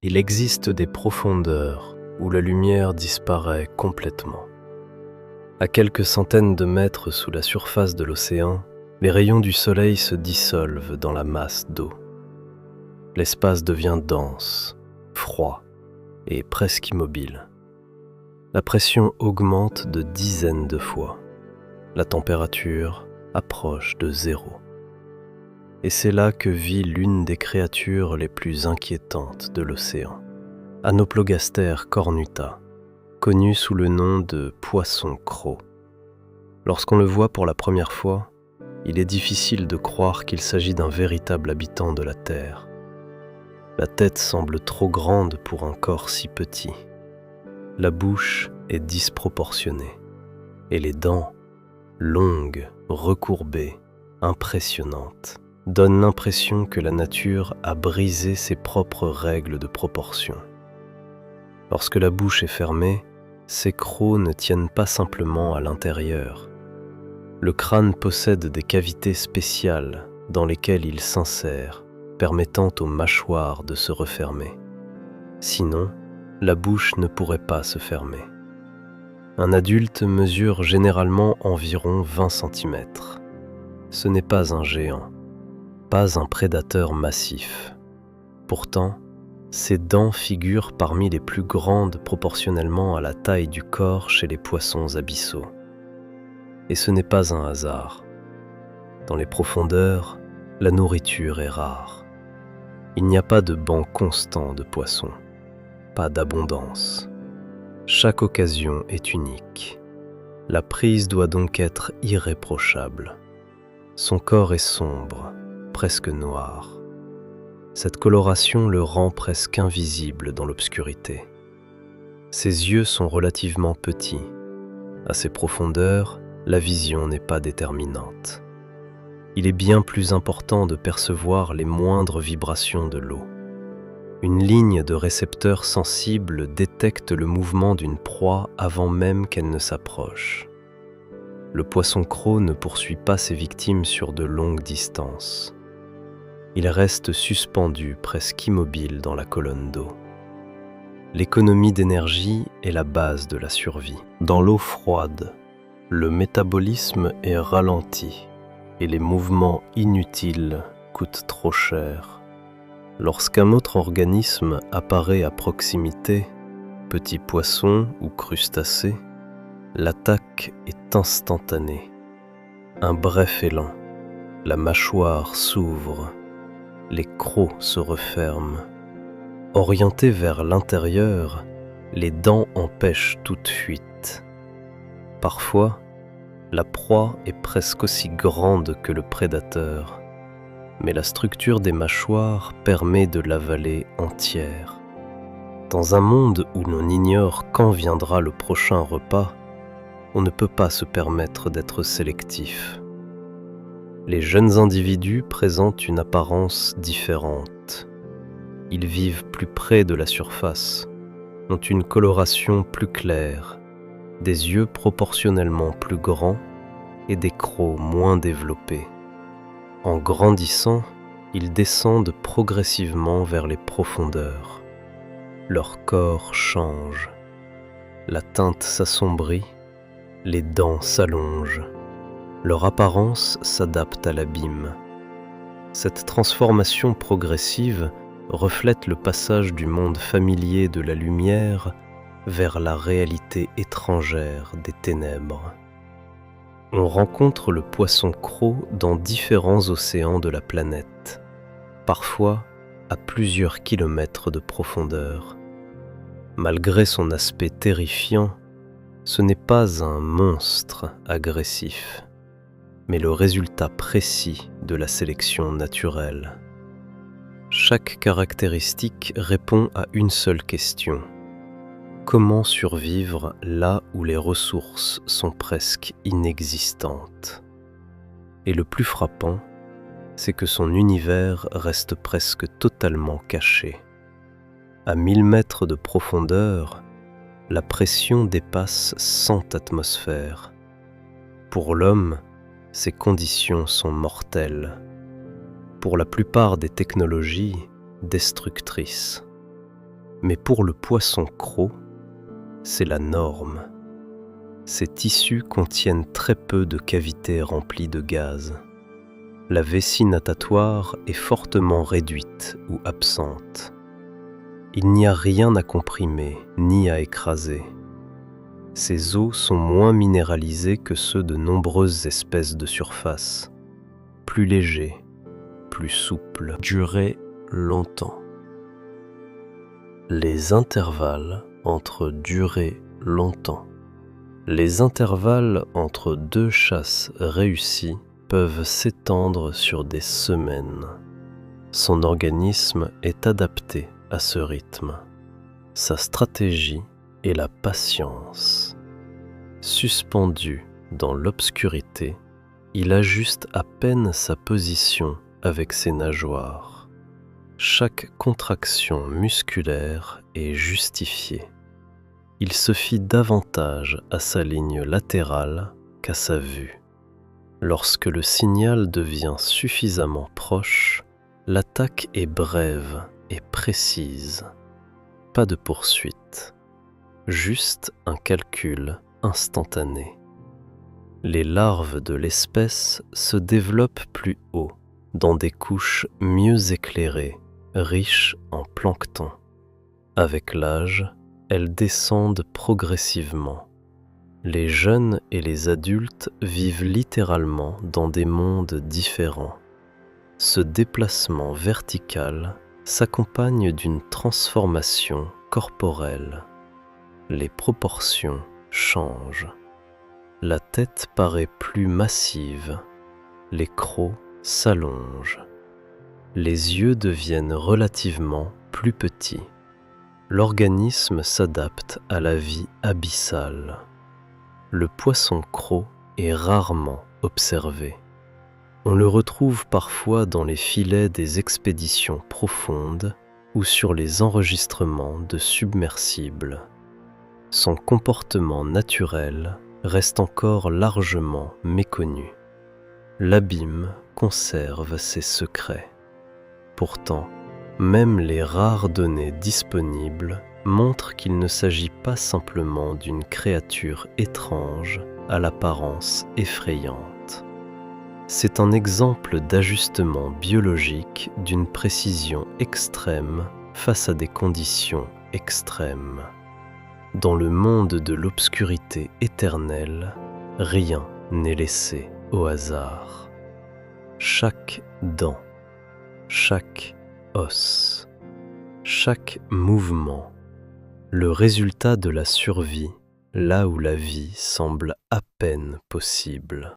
Il existe des profondeurs où la lumière disparaît complètement. À quelques centaines de mètres sous la surface de l'océan, les rayons du soleil se dissolvent dans la masse d'eau. L'espace devient dense, froid et presque immobile. La pression augmente de dizaines de fois. La température approche de zéro. Et c'est là que vit l'une des créatures les plus inquiétantes de l'océan, Anoplogaster cornuta, connu sous le nom de poisson-croc. Lorsqu'on le voit pour la première fois, il est difficile de croire qu'il s'agit d'un véritable habitant de la Terre. La tête semble trop grande pour un corps si petit. La bouche est disproportionnée et les dents, longues, recourbées, impressionnantes, donnent l'impression que la nature a brisé ses propres règles de proportion. Lorsque la bouche est fermée, ces crocs ne tiennent pas simplement à l'intérieur. Le crâne possède des cavités spéciales dans lesquelles il s'insère, permettant aux mâchoires de se refermer. Sinon, la bouche ne pourrait pas se fermer. Un adulte mesure généralement environ 20 cm. Ce n'est pas un géant, pas un prédateur massif. Pourtant, ses dents figurent parmi les plus grandes proportionnellement à la taille du corps chez les poissons abyssaux. Et ce n'est pas un hasard. Dans les profondeurs, la nourriture est rare. Il n'y a pas de banc constant de poissons, pas d'abondance. Chaque occasion est unique. La prise doit donc être irréprochable. Son corps est sombre, presque noir. Cette coloration le rend presque invisible dans l'obscurité. Ses yeux sont relativement petits. À ses profondeurs, la vision n'est pas déterminante. Il est bien plus important de percevoir les moindres vibrations de l'eau. Une ligne de récepteurs sensibles détecte le mouvement d'une proie avant même qu'elle ne s'approche. Le poisson-croc ne poursuit pas ses victimes sur de longues distances. Il reste suspendu, presque immobile dans la colonne d'eau. L'économie d'énergie est la base de la survie. Dans l'eau froide, le métabolisme est ralenti et les mouvements inutiles coûtent trop cher. Lorsqu'un autre organisme apparaît à proximité, petit poisson ou crustacé, l'attaque est instantanée. Un bref élan, la mâchoire s'ouvre, les crocs se referment. Orientés vers l'intérieur, les dents empêchent toute fuite. Parfois, la proie est presque aussi grande que le prédateur, mais la structure des mâchoires permet de l'avaler entière. Dans un monde où l'on ignore quand viendra le prochain repas, on ne peut pas se permettre d'être sélectif. Les jeunes individus présentent une apparence différente. Ils vivent plus près de la surface, ont une coloration plus claire, des yeux proportionnellement plus grands et des crocs moins développés. En grandissant, ils descendent progressivement vers les profondeurs. Leur corps change. La teinte s'assombrit, les dents s'allongent. Leur apparence s'adapte à l'abîme. Cette transformation progressive reflète le passage du monde familier de la lumière vers la réalité étrangère des ténèbres. On rencontre le poisson-croc dans différents océans de la planète, parfois à plusieurs kilomètres de profondeur. Malgré son aspect terrifiant, ce n'est pas un monstre agressif, mais le résultat précis de la sélection naturelle. Chaque caractéristique répond à une seule question. Comment survivre là où les ressources sont presque inexistantes? Et le plus frappant, c'est que son univers reste presque totalement caché. À 1000 mètres de profondeur, la pression dépasse 100 atmosphères. Pour l'homme, ces conditions sont mortelles. Pour la plupart des technologies, destructrices. Mais pour le poisson-croc, c'est la norme. Ces tissus contiennent très peu de cavités remplies de gaz. La vessie natatoire est fortement réduite ou absente. Il n'y a rien à comprimer ni à écraser. Ces os sont moins minéralisés que ceux de nombreuses espèces de surface, plus légers, plus souples, durer longtemps. Les intervalles entre durer longtemps. Les intervalles entre deux chasses réussies peuvent s'étendre sur des semaines. Son organisme est adapté à ce rythme. Sa stratégie est la patience. Suspendu dans l'obscurité, il ajuste à peine sa position avec ses nageoires. Chaque contraction musculaire est justifiée. Il se fie davantage à sa ligne latérale qu'à sa vue. Lorsque le signal devient suffisamment proche, l'attaque est brève et précise. Pas de poursuite, juste un calcul instantané. Les larves de l'espèce se développent plus haut, dans des couches mieux éclairées, riches en plancton. Avec l'âge, elles descendent progressivement. Les jeunes et les adultes vivent littéralement dans des mondes différents. Ce déplacement vertical s'accompagne d'une transformation corporelle. Les proportions changent. La tête paraît plus massive, les crocs s'allongent. Les yeux deviennent relativement plus petits. L'organisme s'adapte à la vie abyssale. Le poisson-croc est rarement observé. On le retrouve parfois dans les filets des expéditions profondes ou sur les enregistrements de submersibles. Son comportement naturel reste encore largement méconnu. L'abîme conserve ses secrets. Pourtant, même les rares données disponibles montrent qu'il ne s'agit pas simplement d'une créature étrange à l'apparence effrayante. C'est un exemple d'ajustement biologique d'une précision extrême face à des conditions extrêmes. Dans le monde de l'obscurité éternelle, rien n'est laissé au hasard. Chaque dent, chaque os, chaque mouvement, le résultat de la survie là où la vie semble à peine possible.